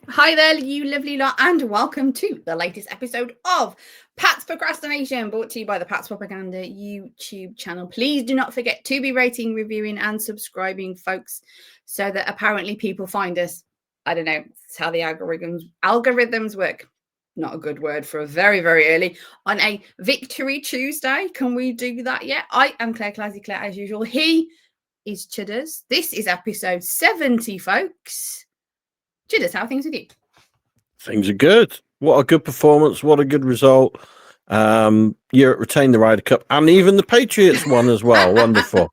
Hi there, you lovely lot, and welcome to the latest episode of Pat's Procrastination, brought to you by the Pat's Propaganda YouTube channel. Please do not forget to be rating, reviewing, and subscribing, folks, so that apparently people find us. I don't know, it's how the algorithms work. Not a good word for a very, very early on a Victory Tuesday. Can we do that yet? I am Clazzy Clare, as usual. He is Chudders. This is episode 70, folks. Chudders, how are things with you? Things are good. What a good performance. What a good result. Europe retained the Ryder Cup, and even the Patriots won as well. Wonderful.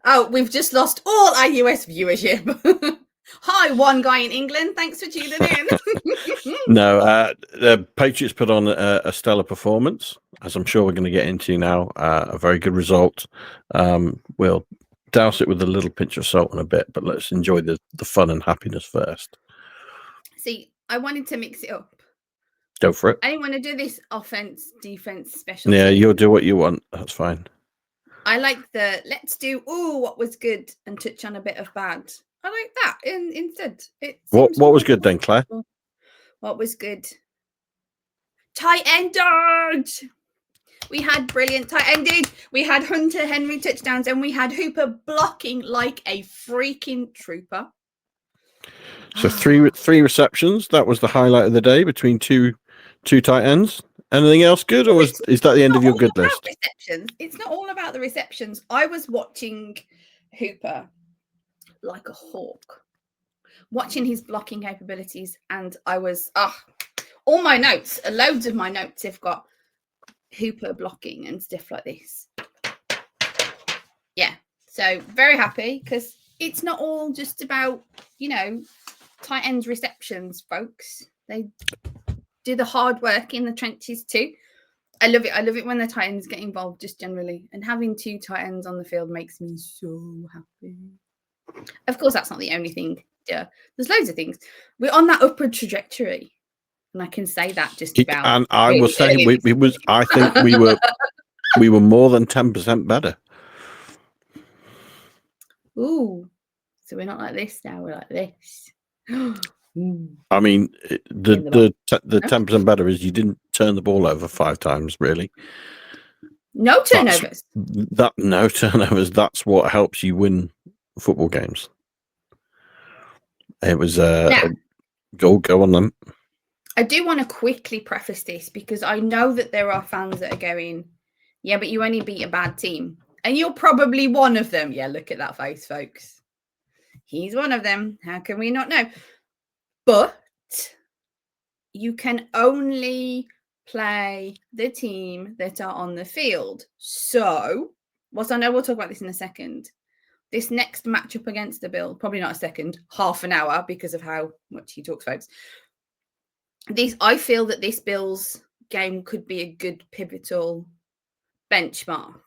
Oh, we've just lost all our US viewership. Hi, one guy in England. Thanks for tuning in. No, the Patriots put on a stellar performance, as I'm sure we're going to get into now. A very good result. We'll douse it with a little pinch of salt in a bit, but let's enjoy the fun and happiness first. See, I wanted to mix it up. Go for it. I didn't want to do this offense, defense, special. Yeah, you'll do what you want. That's fine. I like the let's do what was good and touch on a bit of bad. I like that instead. What was good then, Claire? What was good? Tight ended. We had brilliant tight ended. We had Hunter Henry touchdowns, and we had Hooper blocking like a freaking trooper. So three receptions. That was the highlight of the day between two tight ends. Anything else good, or is that the end of your good list? Receptions. It's not all about the receptions. I was watching Hooper like a hawk, watching his blocking capabilities, and I was all my notes, loads of my notes have got Hooper blocking and stuff like this. Yeah, so very happy because it's not all just about, tight ends receptions, folks. They do the hard work in the trenches too. I love it. I love it when the tight ends get involved just generally. And having two tight ends on the field makes me so happy. Of course, that's not the only thing. Yeah, there's loads of things. We're on that upward trajectory. And I can say that just about. And I was saying I think we were more than 10% better. Ooh. So we're not like this now, we're like this. I mean, the 10% better is you didn't turn the ball over 5 times, really. No turnovers. No turnovers. That's what helps you win football games. It was go on then. I do want to quickly preface this because I know that there are fans that are going, yeah, but you only beat a bad team. And you're probably one of them. Yeah, look at that face, folks. He's one of them. How can we not know? But you can only play the team that are on the field. So, whilst I know we'll talk about this in a second, this next matchup against the Bills, probably not a second, half an hour because of how much he talks, folks. I feel that this Bills game could be a good pivotal benchmark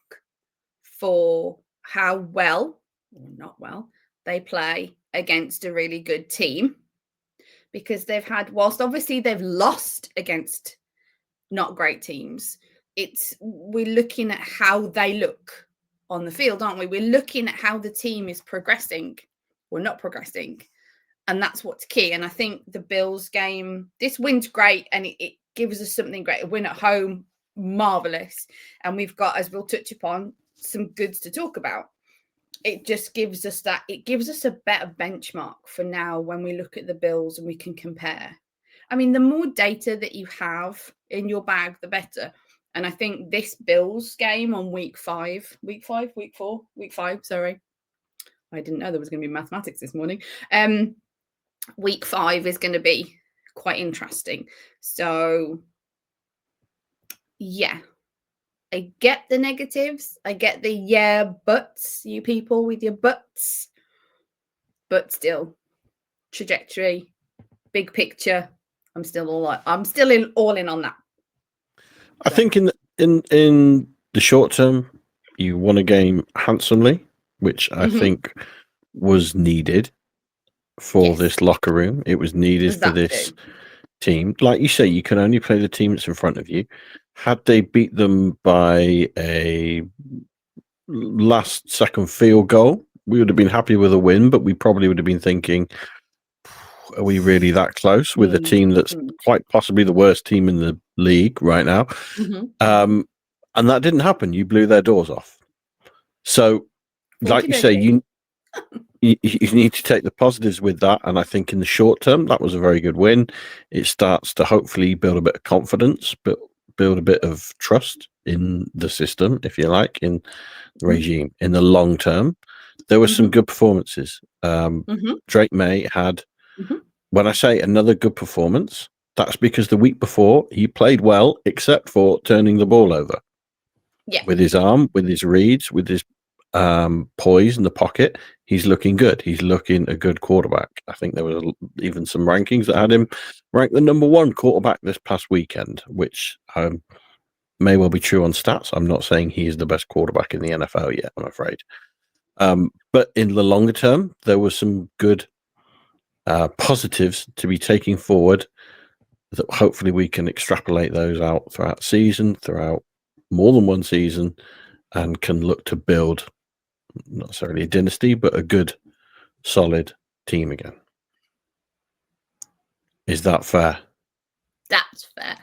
for how well or not well they play against a really good team, because they've had, whilst obviously they've lost against not great teams, we're looking at how they look on the field, aren't we? We're looking at how the team is progressing or not progressing. And that's what's key. And I think the Bills game, this win's great, and it gives us something great. A win at home, marvellous. And we've got, as we'll touch upon, some goods to talk about. It just gives us that. It gives us a better benchmark for now when we look at the Bills and we can compare. I mean, the more data that you have in your bag, the better. And I think this Bills game on week 5, sorry. I didn't know there was going to be mathematics this morning. Week 5 is going to be quite interesting. So, yeah, I get the negatives. I get the buts, you people with your buts. But still, trajectory, big picture. I'm still all in on that. I think in the short term, you won a game handsomely, which I think was needed for this locker room. It was needed for this team. Like you say, you can only play the team that's in front of you. Had they beat them by a last-second field goal, we would have been happy with a win, but we probably would have been thinking, are we really that close with a team that's quite possibly the worst team in the league right now? And that didn't happen. You blew their doors off. So, like you say, you need to take the positives with that. And I think in the short term, that was a very good win. It starts to hopefully build a bit of confidence, but build a bit of trust in the system, if you like, in the regime. In the long term, there were some good performances. Drake May had, when I say another good performance, that's because the week before he played well, except for turning the ball over. Yeah. With his arm, with his reads, with his poise in the pocket, he's looking good. He's looking a good quarterback. I think there was even some rankings that had him ranked the number 1 quarterback this past weekend, which may well be true on stats. I'm not saying he is the best quarterback in the NFL yet, I'm afraid. But in the longer term, there was some good positives to be taking forward that hopefully we can extrapolate those out throughout season, throughout more than one season, and can look to build not necessarily a dynasty, but a good, solid team again. Is that fair? That's fair.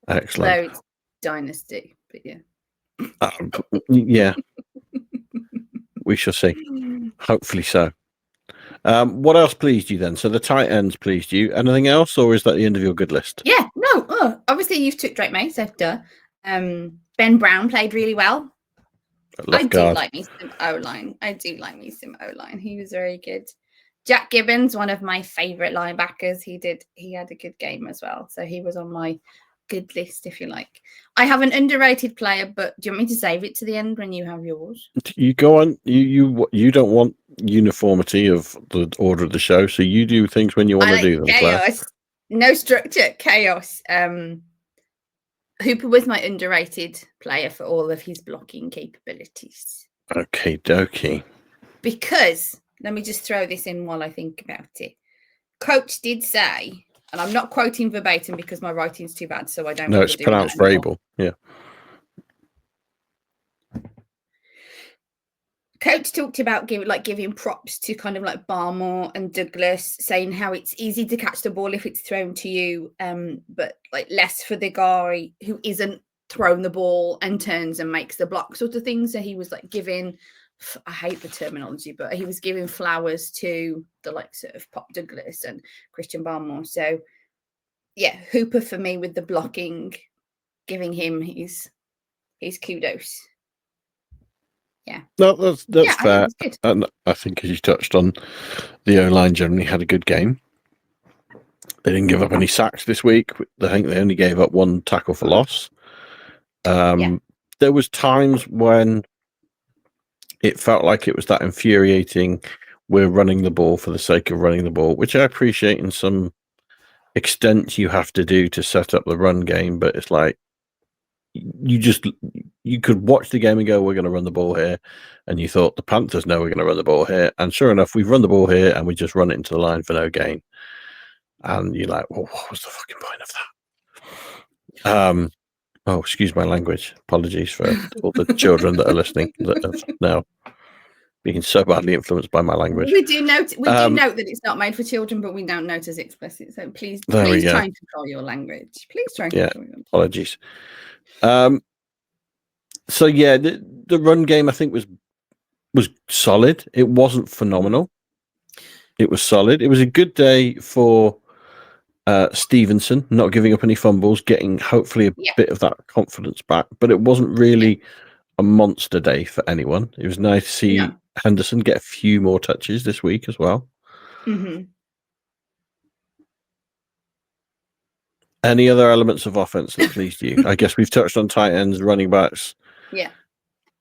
Excellent. Though it's dynasty, but yeah. Yeah. We shall see. Hopefully so. What else pleased you then? So the tight ends pleased you. Anything else, or is that the end of your good list? Yeah, no. Obviously, you've took Drake May, so duh. Ben Brown played really well. I do like me some O-line. He was very good. Jack Gibbons, one of my favourite linebackers. He had a good game as well. So he was on my good list, if you like. I have an underrated player, but do you want me to save it to the end when you have yours? You go on. You don't want uniformity of the order of the show, so you do things when you want to do them. Chaos. Claire. No structure, chaos. Hooper was my underrated player for all of his blocking capabilities. Okay, dokie. Because, let me just throw this in while I think about it. Coach did say, and I'm not quoting verbatim because my writing's too bad, so I don't. No, it's pronounced Vrabel. Yeah. Coach talked about giving props to kind of like Barmore and Douglas, saying how it's easy to catch the ball if it's thrown to you, but like less for the guy who isn't thrown the ball and turns and makes the block sort of thing. So he was like giving, I hate the terminology, but he was giving flowers to the likes of Pop Douglas and Christian Barmore. So yeah, Hooper for me with the blocking, giving him his kudos. Yeah. No, that's fair. And I think as you touched on, the O-line generally had a good game. They didn't give up any sacks this week. I think they only gave up 1 tackle for loss. There was times when it felt like it was that infuriating, we're running the ball for the sake of running the ball, which I appreciate in some extent you have to do to set up the run game, but it's like you could watch the game and go, we're going to run the ball here, and you thought the Panthers know we're going to run the ball here, and sure enough, we've run the ball here and we just run it into the line for no gain, and you're like, well, what was the fucking point of that? Oh, excuse my language. Apologies for all the children that are listening that are now being so badly influenced by my language. We do note that it's not made for children, but we don't note as explicit. So please try and control your language. Please try and control your language. Apologies. So yeah, the run game I think was solid. It wasn't phenomenal. It was solid. It was a good day for Stevenson, not giving up any fumbles, getting hopefully a bit of that confidence back. But it wasn't really a monster day for anyone. It was nice to see Henderson get a few more touches this week as well. Mm-hmm. Any other elements of offense that pleased you? I guess we've touched on tight ends, running backs,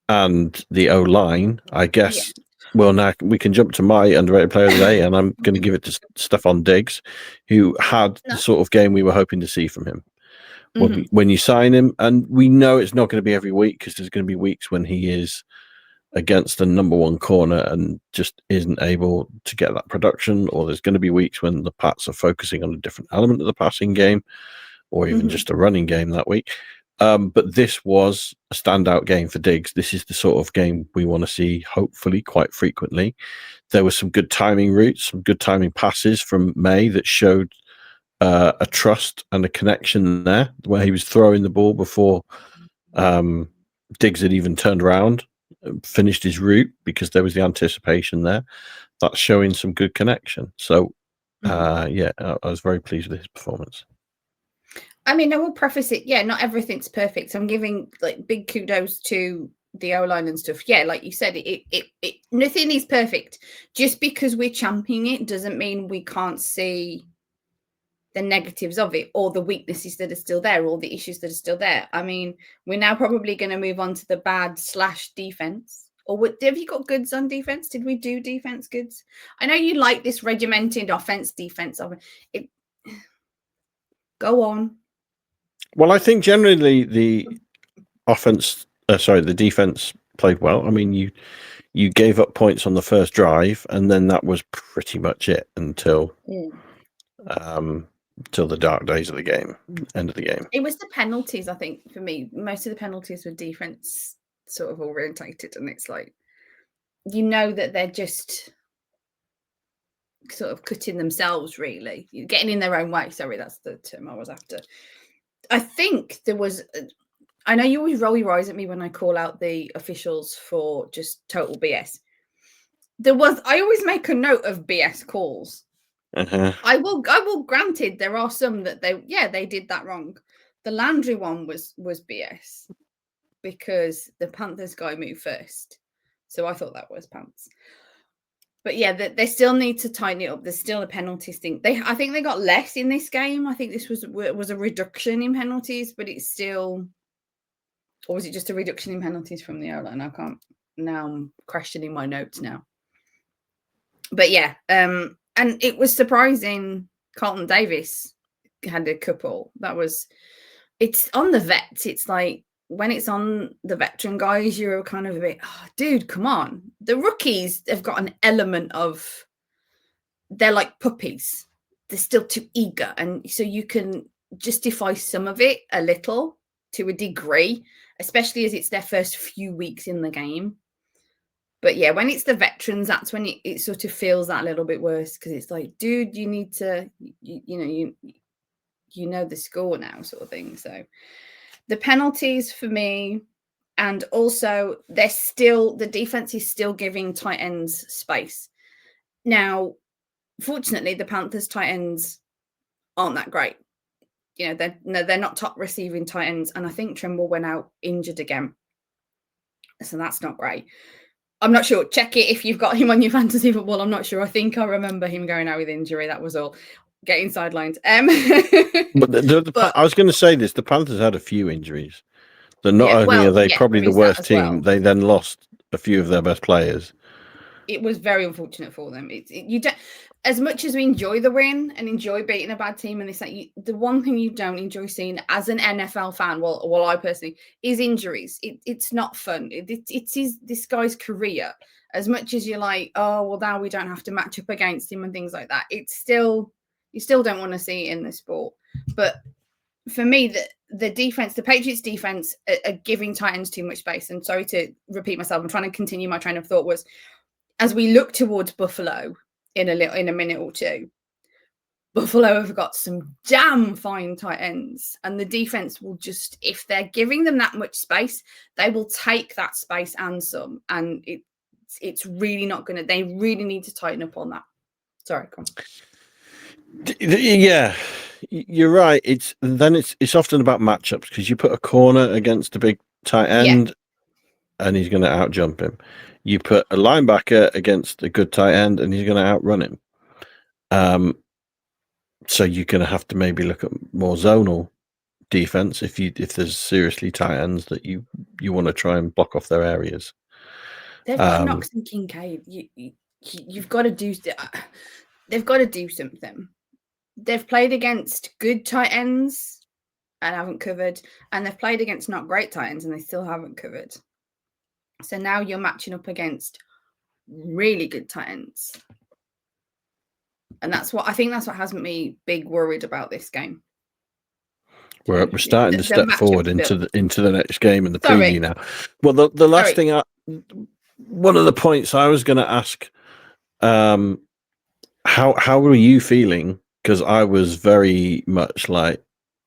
and the O-line. I guess. Well, now we can jump to my underrated player of the day, and I'm going to give it to Stephon Diggs, who had the sort of game we were hoping to see from him. When you sign him, and we know it's not going to be every week because there's going to be weeks when he is against the number 1 corner and just isn't able to get that production, or there's going to be weeks when the Pats are focusing on a different element of the passing game, or even just a running game that week. But this was a standout game for Diggs. This is the sort of game we want to see, hopefully, quite frequently. There were some good timing routes, some good timing passes from May that showed a trust and a connection there, where he was throwing the ball before Diggs had even turned around, finished his route, because there was the anticipation there. That's showing some good connection. So, yeah, I was very pleased with his performance. I mean, I will preface it. Yeah, not everything's perfect. I'm giving like big kudos to the O-line and stuff. Yeah, like you said, it nothing is perfect. Just because we're championing it doesn't mean we can't see the negatives of it, or the weaknesses that are still there, or the issues that are still there. I mean, we're now probably going to move on to the bad / defense. Or what, have you got goods on defense? Did we do defense goods? I know you like this regimented offense, defense of it. Go on. Well, I think generally the defense played well. I mean, you gave up points on the first drive, and then that was pretty much it until the dark days of the game, end of the game. It was the penalties, I think, for me. Most of the penalties were defense sort of orientated, and it's like, you know, that they're just sort of cutting themselves, really, getting in their own way. Sorry, that's the term I was after. I think there was, I know you always roll your eyes at me when I call out the officials for just total BS. I always make a note of BS calls. I will granted there are some that they did that wrong. The Landry one was BS because the Panthers guy moved first. So I thought that was pants. But yeah, they still need to tighten it up. There's still a penalties thing. I think they got less in this game. I think this was a reduction in penalties, but it's still, or was it just a reduction in penalties from the O-line? Now I'm questioning my notes now. But yeah, and it was surprising Carlton Davis had a couple. It's on the vets. It's like, when it's on the veteran guys, you're kind of a bit, oh, dude, come on. The rookies have got an element of, they're like puppies. They're still too eager. And so you can justify some of it a little to a degree, especially as it's their first few weeks in the game. But yeah, when it's the veterans, that's when it sort of feels that little bit worse, because it's like, dude, you need to, you know the score now, sort of thing. So the penalties for me, and also the defense is still giving tight ends space. Now, fortunately, the Panthers tight ends aren't that great. You know, they're not top receiving tight ends, and I think Trimble went out injured again. So that's not great. I'm not sure. Check it if you've got him on your fantasy football. I'm not sure. I think I remember him going out with injury. That was all. Getting sidelined. But I was going to say this: the Panthers had a few injuries. So not only are they probably the worst team, they then lost a few of their best players. It was very unfortunate for them. You don't, as much as we enjoy the win and enjoy beating a bad team, and the one thing you don't enjoy seeing as an NFL fan, well, I personally, is injuries. It's not fun. It's this guy's career. As much as you're like, oh well, now we don't have to match up against him and things like that. You still don't want to see it in the sport. But for me, the defense, the Patriots defense, are giving tight ends too much space. And sorry to repeat myself, I'm trying to continue my train of thought. Was, as we look towards Buffalo in a minute or two, Buffalo have got some damn fine tight ends, and the defense will just, if they're giving them that much space, they will take that space and some. And it's really not going to. They really need to tighten up on that. Sorry, come on. Yeah, you're right. It's often about matchups, because you put a corner against a big tight end, and he's going to outjump him. You put a linebacker against a good tight end, and he's going to outrun him. So you're going to have to maybe look at more zonal defense if there's seriously tight ends that you want to try and block off their areas. They've got Knox and Kincaid. You've got to do. They've got to do something. They've played against good tight ends and haven't covered, and they've played against not great tight ends and they still haven't covered. So now you're matching up against really good tight ends. And that's what has me big worried about this game. We're starting to step forward into the next game and the preview now. Well, the last thing, one of the points I was going to ask, how were you feeling? Because I was very much like,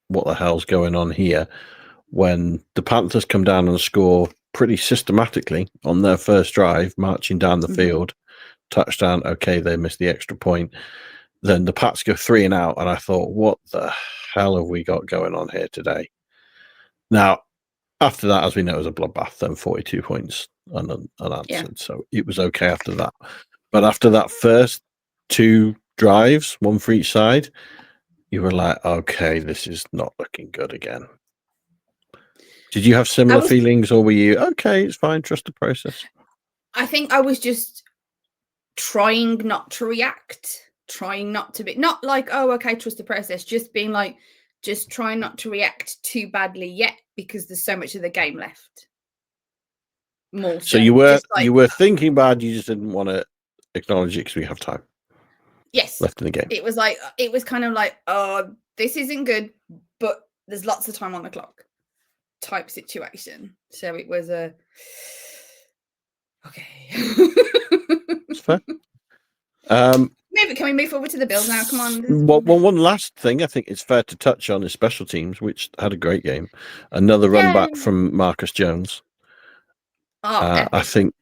what the hell's going on here? When the Panthers come down and score pretty systematically on their first drive, marching down the field, touchdown. Okay, they missed the extra point. Then the Pats go 3 and out, and I thought, what the hell have we got going on here today? Now, after that, as we know, it was a bloodbath, then 42 points unanswered. Yeah. So it was okay after that. But after that first 2 drives, 1 for each side, you were like, okay, this is not looking good again. Did you have similar feelings, or were you, okay, it's fine, trust the process? I think I was just trying not to react, trying not to be, not like, oh, okay, trust the process, just being like, just trying not to react too badly yet, because there's so much of the game left. More so you were thinking bad, you just didn't want to acknowledge it because we have time. Yes. Left in the game. It was kind of like, oh, this isn't good, but there's lots of time on the clock type situation. So it was a okay. It's fair. Can we move forward to the Bills now? Come on. Well, one last thing I think it's fair to touch on is special teams, which had a great game. Another run back from Marcus Jones. I think,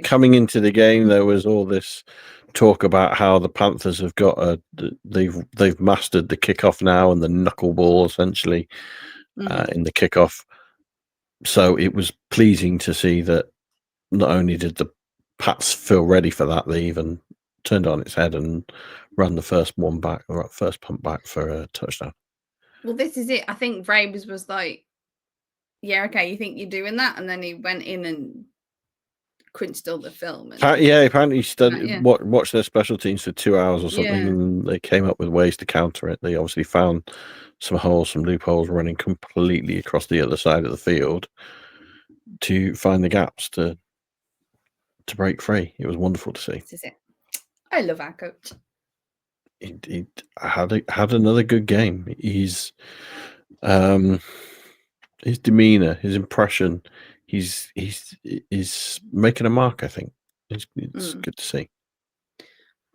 coming into the game, there was all this talk about how the Panthers have got they've mastered the kickoff now and the knuckleball essentially in the kickoff. So it was pleasing to see that not only did the Pats feel ready for that, they even turned on its head and ran the first punt back for a touchdown. Well, this is it. I think Vrabes was like, yeah, okay, you think you're doing that? And then he went in and cringed all the film. Apparently he watched their special teams for 2 hours or something, and they came up with ways to counter it. They obviously found some loopholes running completely across the other side of the field to find the gaps to break free. It was wonderful to see. This is it. I love our coach. He had another good game. His demeanor, his impression, he's making a mark. I think it's good to see.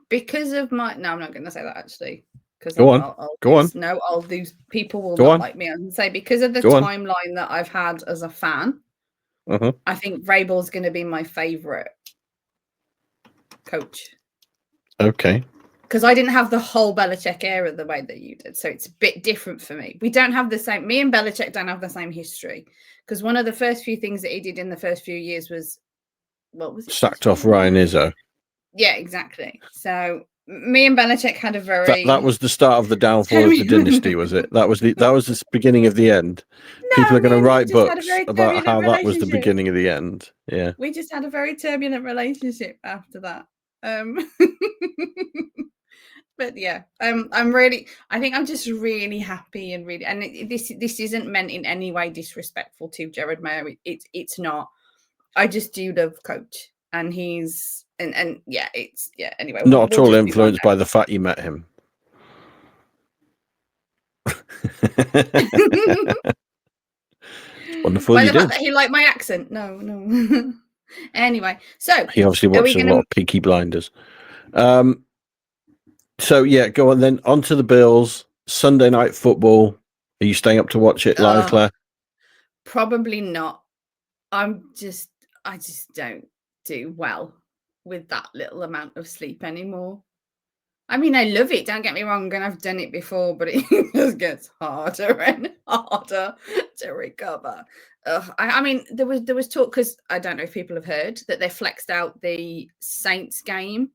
Because of my I'm not going to say that actually. Because go on. No, I'll lose. People will not like me. I can say because of the timeline that I've had as a fan. I think Vrabel's going to be my favorite coach. Okay. Because I didn't have the whole Belichick era the way that you did. So it's a bit different for me. We don't have the same, me and Belichick don't have the same history. Because one of the first few things that he did in the first few years was, what was it? Sacked off Ryan Izzo. Yeah, exactly. So me and Belichick had a very... That was the start of the downfall of the dynasty, was it? That was the beginning of the end. No, people are going to write books about how that was the beginning of the end. Yeah. We just had a very turbulent relationship after that. But yeah, I think I'm just really happy and this isn't meant in any way disrespectful to Jared Mayer. It's not. I just do love Coach, and he's and yeah, it's anyway. Not at all influenced by the fact you met him. Wonderful. By the fact that he liked my accent. No. Anyway, so he obviously watches a lot of Peaky Blinders. So yeah, go on then. On to the Bills. Sunday night football. Are you staying up to watch it live, Claire? Probably not. I just don't do well with that little amount of sleep anymore. I mean, I love it. Don't get me wrong, and I've done it before, but it just gets harder and harder to recover. I mean, there was talk, because I don't know if people have heard that they flexed out the Saints game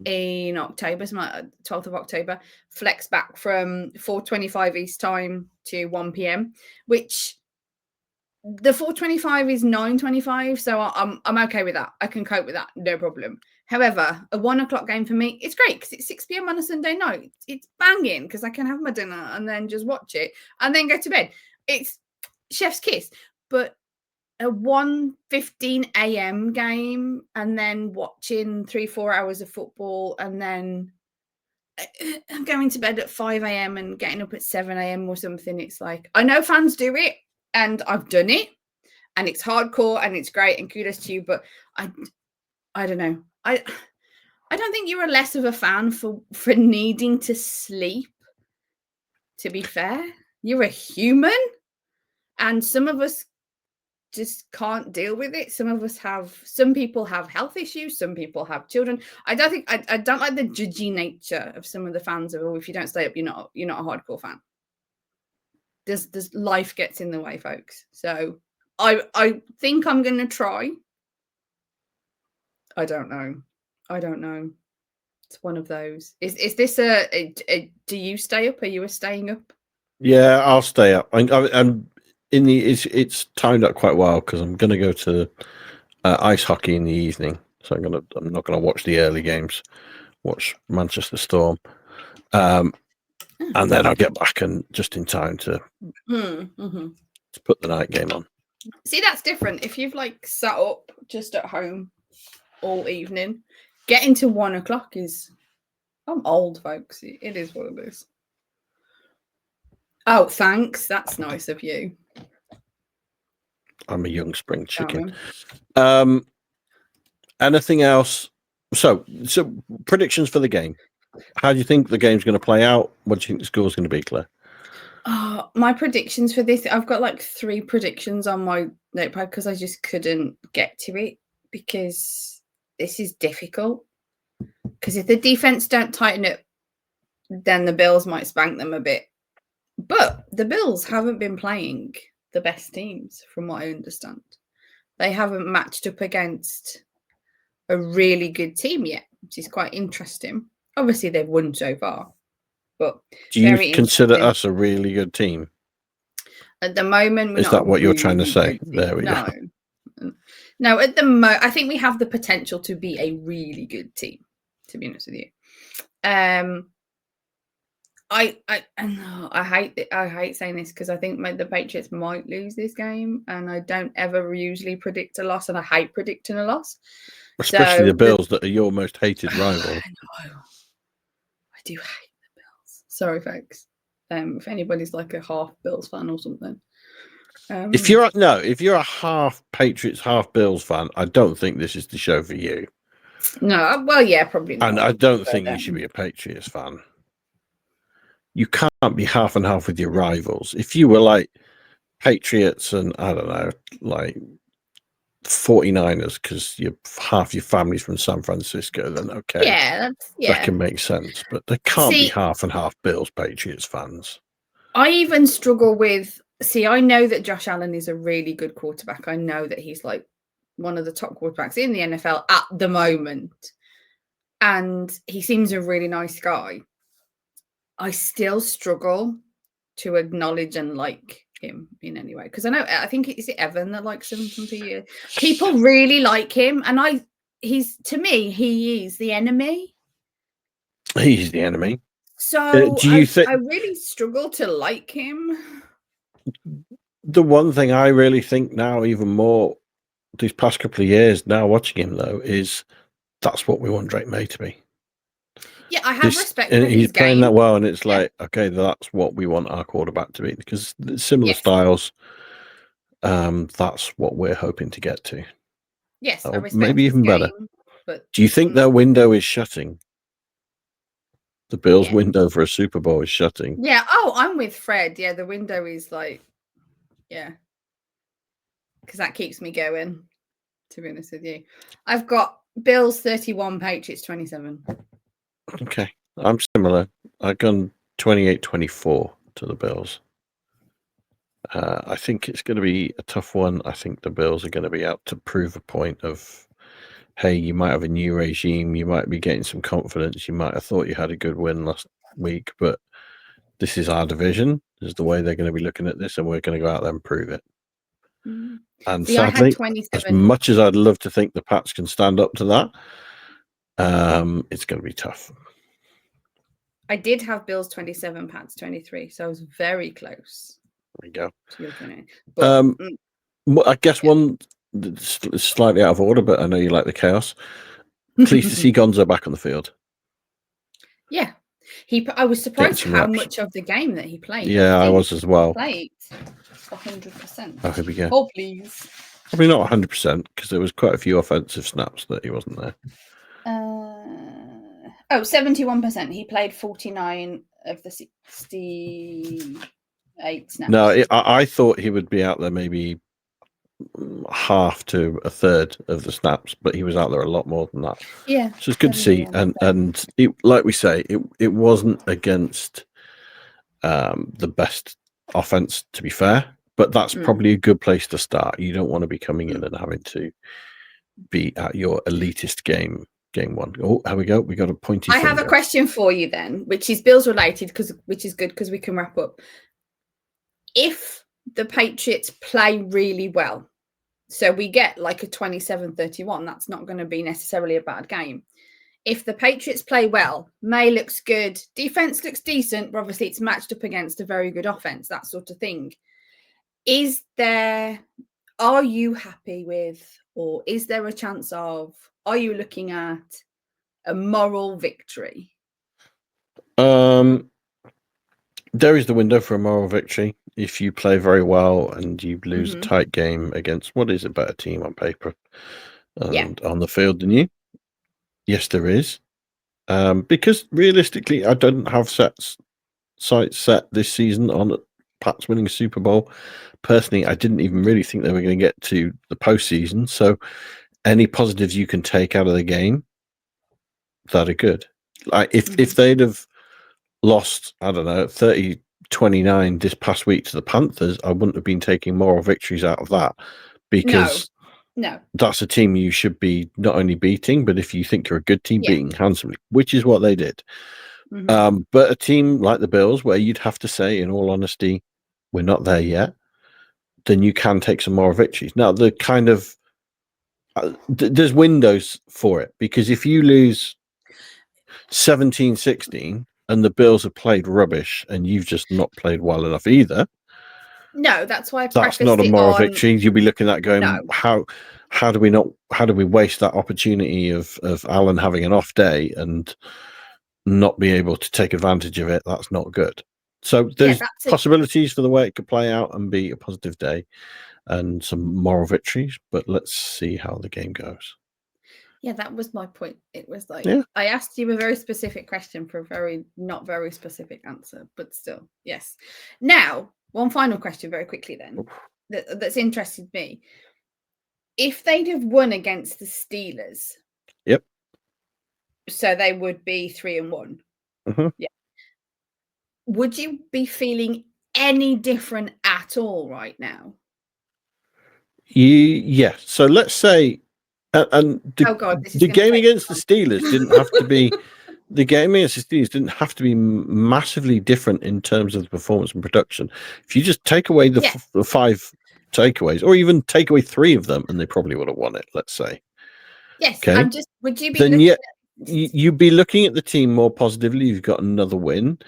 in October, 12th of October, flexed back from 4:25 East time to 1 p.m, which the 4:25 is 9:25, so I'm okay with that. I can cope with that, no problem. However, a 1 o'clock game for me, it's great because it's 6 p.m. on a Sunday night. It's banging because I can have my dinner and then just watch it and then go to bed. It's chef's kiss. But a 1:15 a.m. game and then watching 3-4 hours of football and then I'm going to bed at 5 a.m. and getting up at 7 a.m. or something. It's like, I know fans do it and I've done it and it's hardcore and it's great and kudos to you, but I don't know. I don't think you're less of a fan for needing to sleep. To be fair, you're a human, and some of us just can't deal with it. Some people have health issues, some people have children. I don't like the judgy nature of some of the fans of, oh, if you don't stay up, you're not a hardcore fan. There's life gets in the way, folks. So I think I'm gonna try. I don't know. It's one of those. Is this a do you stay up? Are you a staying up? Yeah, I'll stay up. I'm in the. It's timed up quite well because I'm going to go to ice hockey in the evening. So I'm not gonna watch the early games. Watch Manchester Storm, and then I'll get back and just in time to put the night game on. See, that's different. If you've like sat up just at home all evening, getting to 1 o'clock is. I'm old, folks. It is what it is. Oh, thanks. That's nice of you. I'm a young spring chicken. Anything else? So predictions for the game. How do you think the game's going to play out? What do you think the score's going to be, Claire? Oh, my predictions for this. I've got like 3 predictions on my notepad because I just couldn't get to it because this is difficult. Because if the defense don't tighten up, then the Bills might spank them a bit. But the Bills haven't been playing the best teams, from what I understand. They haven't matched up against a really good team yet, which is quite interesting. Obviously, they've won so far. But do you consider us a really good team? At the moment, is that what you're trying to say? There we go. No, at the I think we have the potential to be a really good team, to be honest with you. I hate saying this because I think the Patriots might lose this game, and I don't ever usually predict a loss, and I hate predicting a loss. Especially the Bills that are your most hated rival. I know. I do hate the Bills. Sorry, folks. If anybody's like a half Bills fan or something. If you're a half Patriots, half Bills fan, I don't think this is the show for you. No, well, yeah, probably not. And I don't think you should be a Patriots fan. You can't be half and half with your rivals. If you were like Patriots and I don't know, like 49ers, because half your family's from San Francisco, then okay, that can make sense. But there can't be half and half Bills Patriots fans. I even struggle with. I know that Josh Allen is a really good quarterback. I know that he's like one of the top quarterbacks in the NFL at the moment, and he seems a really nice guy. I still struggle to acknowledge and like him in any way because I think is it Evan that likes him from the people really like him, and to me he is the enemy. He's the enemy. So do you think I really struggle to like him? The one thing I really think now, even more these past couple of years, now watching him though, is that's what we want Drake May to be. Yeah, I have respect for his he's playing game. that well, and it's like, okay, that's what we want our quarterback to be because similar styles. That's what we're hoping to get to. Yes, I respect maybe even better. But do you think their window is shutting? The Bills' window for a Super Bowl is shutting. Yeah. Oh, I'm with Fred. Yeah, the window is like, because that keeps me going. To be honest with you, I've got Bills 31, Patriots 27. Okay, I'm similar. I've gone 28-24 to the Bills. I think it's going to be a tough one. I think the Bills are going to be out to prove a point of, hey, you might have a new regime. You might be getting some confidence. You might have thought you had a good win last week, but this is our division. This is the way they're going to be looking at this, and we're going to go out there and prove it. And sadly, as much as I'd love to think the Pats can stand up to that, it's going to be tough. I did have Bills 27, Pats 23, so I was very close. There you go. But, I guess one slightly out of order, but I know you like the chaos. Pleased to see Gonzo back on the field. Yeah. I was surprised some how reps. much of the game that he played. Yeah, I was as well. Played 100%. Oh, here we go. Oh, please. Probably not 100% because there was quite a few offensive snaps that he wasn't there. 71%. He played 49 of the 68 snaps. No, I thought he would be out there maybe half to a third of the snaps, but he was out there a lot more than that. Yeah, so it's good to see. And it, like we say, it wasn't against the best offense, to be fair, but that's probably a good place to start. You don't want to be coming in and having to be at your elitist game one. Oh, here we go. We got a pointy finger. I have a question for you then, which is Bills related, which is good because we can wrap up. If the Patriots play really well, so we get like a 27-31, that's not going to be necessarily a bad game. If the Patriots play well, May looks good, defense looks decent, but obviously it's matched up against a very good offense, that sort of thing. Are you happy with, or is there a chance of, are you looking at a moral victory? There is the window for a moral victory if you play very well and you lose a tight game against what is a better team on paper and on the field than you. Yes, there is. Because realistically, I don't have sights set this season on Pats winning a Super Bowl. Personally, I didn't even really think they were going to get to the postseason. So any positives you can take out of the game that are good. Like if they'd have lost, I don't know, 30-29 this past week to the Panthers, I wouldn't have been taking moral victories out of that because no, that's a team you should be not only beating, but if you think you're a good team, beating handsomely, which is what they did. But a team like the Bills, where you'd have to say, in all honesty, we're not there yet, then you can take some moral victories. Now, the kind of there's windows for it, because if you lose 17-16 and the Bills have played rubbish and you've just not played well enough either. No, that's why that's not a moral victory. You'll be looking at going, how do we waste that opportunity of Alan having an off day and not be able to take advantage of it? That's not good. So there's possibilities for the way it could play out and be a positive day and some moral victories, but let's see how the game goes. Yeah, that was my point. It was like, I asked you a very specific question for a very not very specific answer, but still, yes. Now, one final question very quickly then that's interested me. If they'd have won against the Steelers, so they would be 3-1. Yeah. Would you be feeling any different at all right now? Yeah. So let's say, and the game against the Steelers didn't have to be. The game against the Steelers didn't have to be massively different in terms of the performance and production. If you just take away the 5 takeaways, or even take away 3 of them, and they probably would have won it. Let's say. Yes. Okay. Would you be? Then you'd be looking at the team more positively. You've got another win,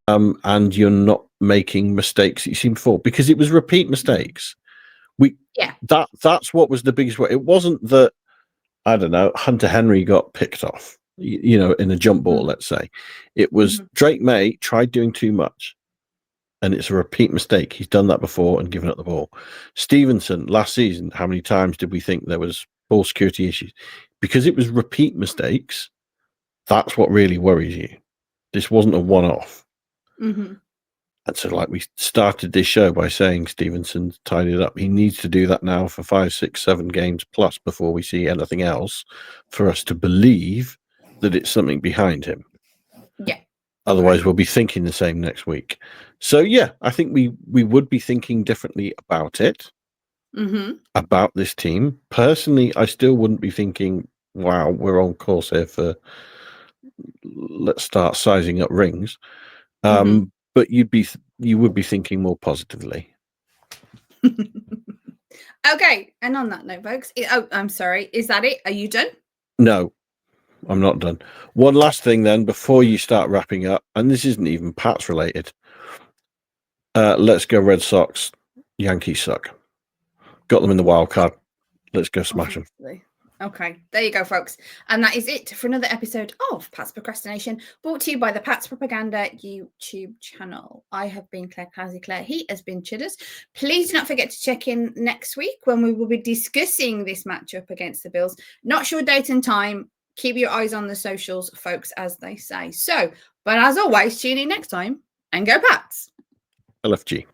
and you're not making mistakes that you seem before, because it was repeat mistakes. That's what was the biggest way. It wasn't that, I don't know, Hunter Henry got picked off, in a jump ball, let's say. It was Drake May tried doing too much, and it's a repeat mistake. He's done that before and given up the ball. Stevenson, last season, how many times did we think there was ball security issues? Because it was repeat mistakes, that's what really worries you. This wasn't a one-off. And so, like, we started this show by saying Stevenson tied it up. He needs to do that now for 5, 6, 7 games plus before we see anything else for us to believe that it's something behind him. Yeah. Otherwise, we'll be thinking the same next week. So, yeah, I think we would be thinking differently about it, about this team. Personally, I still wouldn't be thinking, wow, we're on course here for let's start sizing up rings. But you would be thinking more positively. Okay, and on that note, folks, I'm sorry. Is that it? Are you done? No, I'm not done. One last thing then before you start wrapping up, and this isn't even Pats related. Let's go Red Sox. Yankees suck. Got them in the wild card. Let's go smash them. Okay, there you go, folks. And that is it for another episode of Pat's Procrastination, brought to you by the Pat's Propaganda YouTube channel. I have been Claire Clazzy Clare. He has been Chudders. Please do not forget to check in next week when we will be discussing this matchup against the Bills. Not sure date and time. Keep your eyes on the socials, folks, as they say. So, but as always, tune in next time and go Pats. LFG.